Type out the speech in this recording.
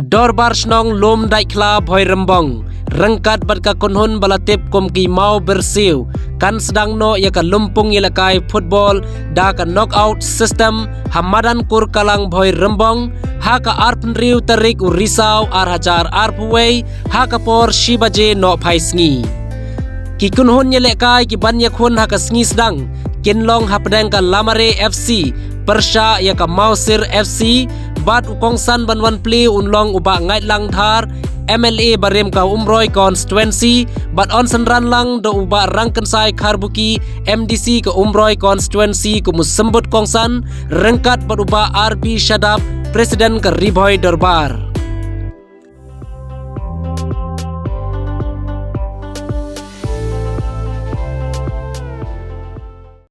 Dorbar snong lom dai kla boy rembong rengkat bat ka konhun balatip kom ki mau bersiu kan sedang no ya ka lumpung ilakai football da ka knockout system hamadan kur kalang boy rembong ha ka arpen riu tarik u risau ar hajar arpuwei ha ka por shibaje no phai sngi ki konhun yelekai ki ban yakhun ha ka sngi sedang kinlong hapdeng ka lamare FC Persha ya ka Mausir FC bat ukongsan banwan pli unlong uba ngait lang thar MLA Barim ka Umroy constituency bat on sanran lang do uba rangkensai Kharbuki MDC ka Umroy constituency ku musembut kongsan rengkat bat uba RB Shadab Presiden ka Riboy Dorbar